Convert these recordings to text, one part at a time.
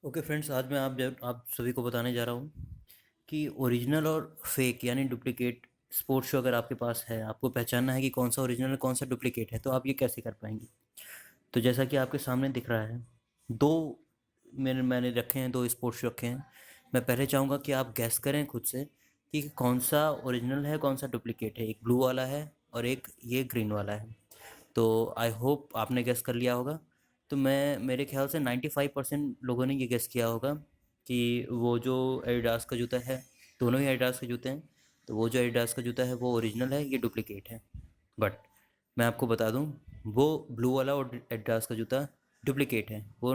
Okay friends, आज मैं आप सभी को बताने जा रहा हूँ कि ओरिजिनल और फेक यानी डुप्लीकेट स्पोर्ट्स शू अगर आपके पास है, आपको पहचानना है कि कौन सा ओरिजिनल और कौन सा डुप्लीकेट है, तो आप ये कैसे कर पाएंगे। तो जैसा कि आपके सामने दिख रहा है, दो मैंने रखे हैं, दो स्पोर्ट्स शू रखे हैं। मैं पहले चाहूँगा कि आप गैस करें खुद से कि कौन सा ओरिजिनल है, कौन सा डुप्लीकेट है। एक ब्लू वाला है और एक ये ग्रीन वाला है। तो आई होप आपने गेस कर लिया होगा। तो मैं मेरे ख्याल से 95% लोगों ने ये गेस किया होगा कि वो जो एडिडास का जूता है, दोनों ही एडिडास के जूते हैं, तो वो जो एडिडास का जूता है वो ओरिजिनल है, ये डुप्लीकेट है। बट मैं आपको बता दूं, वो ब्लू वाला और एडिडास का जूता डुप्लीकेट है, वो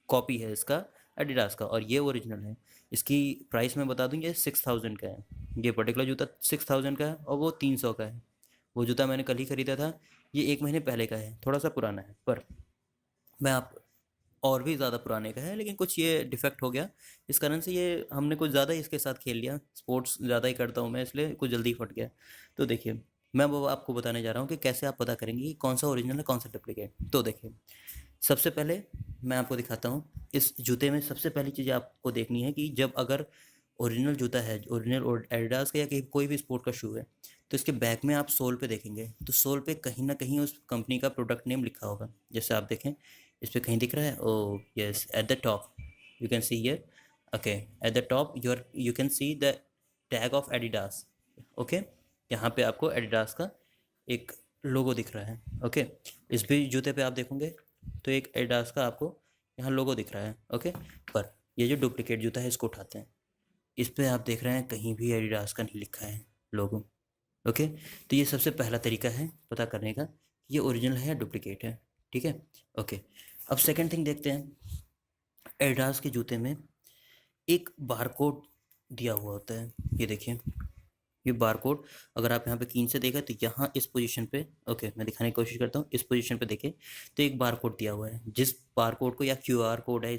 कॉपी है इसका एडिडास का, और ये ओरिजिनल है। इसकी प्राइस मैं बता दूं, ये 6000 का है। ये पर्टिकुलर जूता 6000 का है और वो 300 का है। वो जूता मैंने कल ही ख़रीदा था। ये 1 महीने पहले का है, थोड़ा सा पुराना है, पर मैं आप और भी ज़्यादा पुराने का है, लेकिन कुछ ये डिफेक्ट हो गया। इस कारण से ये हमने कुछ ज़्यादा ही इसके साथ खेल लिया, स्पोर्ट्स ज़्यादा ही करता हूँ मैं, इसलिए कुछ जल्दी फट गया। तो देखिए, मैं वो आपको बताने जा रहा हूँ कि कैसे आप पता करेंगे कि कौन सा ओरिजिनल है, कौन सा डुप्लीकेट। तो देखिए, सबसे पहले मैं आपको दिखाता हूँ। इस जूते में सबसे पहली चीज़ आपको देखनी है कि जब अगर ओरिजिनल जूता है, ओरिजिनल और एडिडास का या कोई भी स्पोर्ट का शू है, तो इसके बैक में आप सोल पे देखेंगे, तो सोल पे कहीं ना कहीं उस कंपनी का प्रोडक्ट नेम लिखा होगा। जैसे आप देखें, इस पे कहीं दिख रहा है, ओ yes, at the top you can see here. Okay, at the top you can see the tag of Adidas. Okay, यहाँ पे आपको एडिडास का एक लोगो दिख रहा है। ओके, इस भी जूते पे आप देखोगे तो एक एडिडास का आपको यहाँ लोगो दिख रहा है। ओके, पर ये जो डुप्लीकेट जूता है, इसको उठाते हैं। इस पे आप देख रहे हैं कहीं भी एडिडास का नहीं लिखा है लोगो। ओके, तो ये सबसे पहला तरीका है पता करने का कि ये ओरिजिनल है या डुप्लीकेट है। ठीक है। ओके, अब सेकंड थिंग देखते हैं। एडिडास के जूते में एक बारकोड दिया हुआ होता है। ये देखिए, ये बारकोड अगर आप यहाँ पे कीन से देखें तो यहाँ इस पोजीशन पे, ओके मैं दिखाने की कोशिश करता हूँ, इस पोजीशन पे देखें तो एक बारकोड दिया हुआ है। जिस बारकोड को, या क्यूआर कोड है,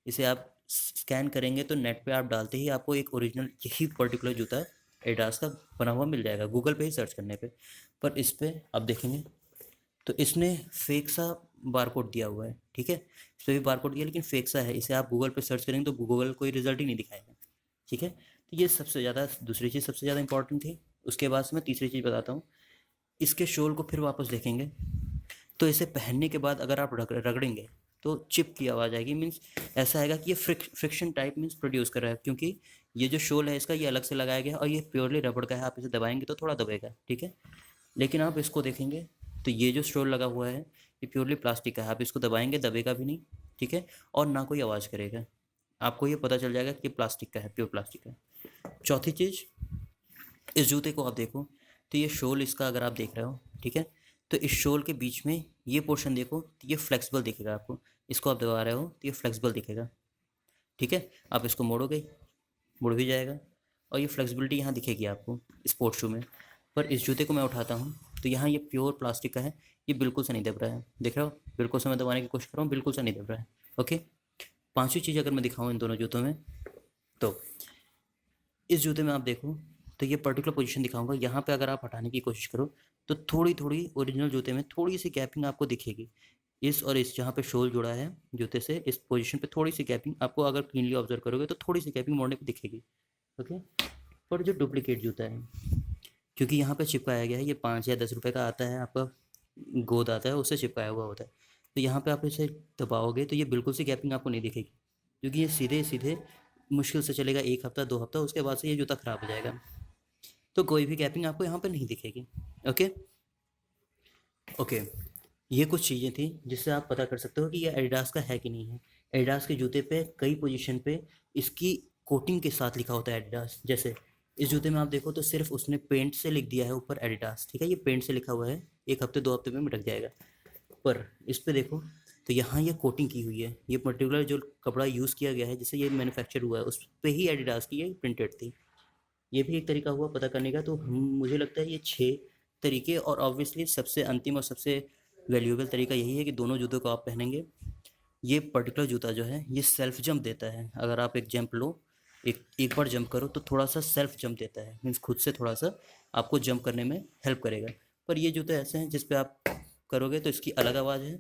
इसे आप स्कैन करेंगे तो नेट पे आप डालते ही आपको एक ओरिजिनल यही पर्टिकुलर जूता एडिडास का बना हुआ मिल जाएगा, गूगल पे ही सर्च करने पे। पर इस पे आप देखेंगे तो इसने फेक सा बारकोड दिया हुआ है। ठीक है, इस पे भी बारकोड दिया लेकिन फेक सा है। इसे आप गूगल पे सर्च करेंगे तो गूगल कोई रिजल्ट ही नहीं दिखाएगा। ठीक है, तो ये सबसे ज़्यादा, दूसरी चीज़ सबसे ज़्यादा इंपॉर्टेंट थी। उसके बाद से मैं तीसरी चीज़ बताता हूँ। इसके शोल को फिर वापस देखेंगे तो इसे पहनने के बाद अगर आप रगड़ेंगे तो चिप की आवाज़ आएगी। मीन्स ऐसा आएगा कि ये फ्रिक्शन टाइप मीन्स प्रोड्यूस कर रहा है, क्योंकि ये जो शोल है इसका, ये अलग से लगाया गया है और ये प्योरली रबड़ का है। आप इसे दबाएंगे तो थोड़ा दबेगा, ठीक है। लेकिन आप इसको देखेंगे तो ये जो शोल लगा हुआ है ये प्योरली प्लास्टिक का है। आप इसको दबाएंगे, दबेगा भी नहीं, ठीक है, और ना कोई आवाज़ करेगा। आपको ये पता चल जाएगा कि प्लास्टिक का है, प्योर प्लास्टिक का है। चौथी चीज़, इस जूते को आप देखो तो ये शोल इसका अगर आप देख रहे हो, ठीक है, तो इस शोल के बीच में ये पोर्शन देखो तो ये फ्लेक्सिबल दिखेगा आपको। इसको आप दबा रहे हो तो ये फ्लेक्सिबल दिखेगा, ठीक है। आप इसको मोड़ोगे, मुड़ भी जाएगा, और ये फ्लेक्सिबिलिटी यहाँ दिखेगी आपको स्पोर्ट्स शू में। पर इस जूते को मैं उठाता हूँ तो यहाँ ये प्योर प्लास्टिक का है, ये बिल्कुल से नहीं दब रहा है। देख रहे हो, बिल्कुल से मैं दबाने की कोशिश कर रहा हूँ, बिल्कुल से नहीं दब रहा है। ओके, पांचवी चीज़ अगर मैं दिखाऊँ इन दोनों जूतों में, तो इस जूते में आप देखो तो ये पर्टिकुलर पोजीशन दिखाऊंगा, यहाँ पे अगर आप हटाने की कोशिश करो तो थोड़ी थोड़ी ओरिजिनल जूते में थोड़ी सी गैपिंग आपको दिखेगी। इस और इस, जहाँ पे शोल जुड़ा है जूते से, इस पोजीशन पे थोड़ी सी गैपिंग आपको, अगर क्लीनली ऑब्जर्व करोगे तो थोड़ी सी गैपिंग मोड़ने पे दिखेगी। ओके, पर जो डुप्लीकेट जूता है, क्योंकि यहाँ पे चिपकाया गया है, ये 5 या 10 रुपए का आता है आपका, गोद आता है, उससे चिपकाया हुआ होता है। तो यहाँ पे आप इसे दबाओगे तो ये बिल्कुल सी गैपिंग आपको नहीं दिखेगी, क्योंकि ये सीधे सीधे मुश्किल से चलेगा 1 हफ्ता 2 हफ्ता, उसके बाद से ये जूता ख़राब हो जाएगा। तो कोई भी गैपिंग आपको यहाँ पर नहीं दिखेगी। ओके। ओके, ये कुछ चीज़ें थी जिससे आप पता कर सकते हो कि ये एडिडास का है कि नहीं है। एडिडास के जूते पे कई पोजीशन पे इसकी कोटिंग के साथ लिखा होता है एडिडास। जैसे इस जूते में आप देखो तो सिर्फ उसने पेंट से लिख दिया है ऊपर एडिडास, ठीक है, ये पेंट से लिखा हुआ है, 1 हफ्ते 2 हफ्ते में मिटक जाएगा। पर इस पे देखो तो यहाँ ये कोटिंग की हुई है, ये पर्टिकुलर जो कपड़ा यूज़ किया गया है जिससे ये मैन्युफैक्चर हुआ है, उस पे ही एडिडास की ये प्रिंटेड थी। ये भी एक तरीका हुआ पता करने का। तो मुझे लगता है ये 6 तरीके, और ऑब्वियसली सबसे अंतिम और सबसे वैल्यूएबल तरीका यही है कि दोनों जूतों को आप पहनेंगे। ये पर्टिकुलर जूता जो है ये सेल्फ जंप देता है। अगर आप एक जंप लो, एक एक बार जंप करो तो थोड़ा सा सेल्फ जंप देता है, मीन्स खुद से थोड़ा सा आपको जंप करने में हेल्प करेगा। पर ये जूते ऐसे हैं जिस पे आप करोगे तो इसकी अलग आवाज़ है,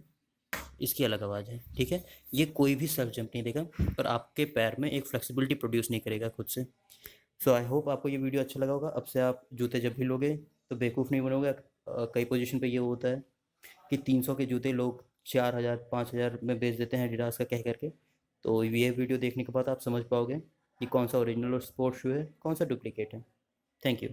इसकी अलग आवाज़ है, ठीक है। ये कोई भी सेल्फ जंप नहीं देगा, पर आपके पैर में एक फ्लेक्सिबिलिटी प्रोड्यूस नहीं करेगा खुद से। सो आई होप आपको ये वीडियो अच्छा लगा होगा। अब से आप जूते जब भी लोगे तो बेवकूफ़ नहीं बनोगे। कई पोजीशन पे ये होता है कि 300 के जूते लोग 4000 5000 में बेच देते हैं एडिडास का कह करके। तो ये वीडियो देखने के बाद आप समझ पाओगे कि कौन सा ओरिजिनल और स्पोर्ट्स शू है, कौन सा डुप्लीकेट है। Thank you.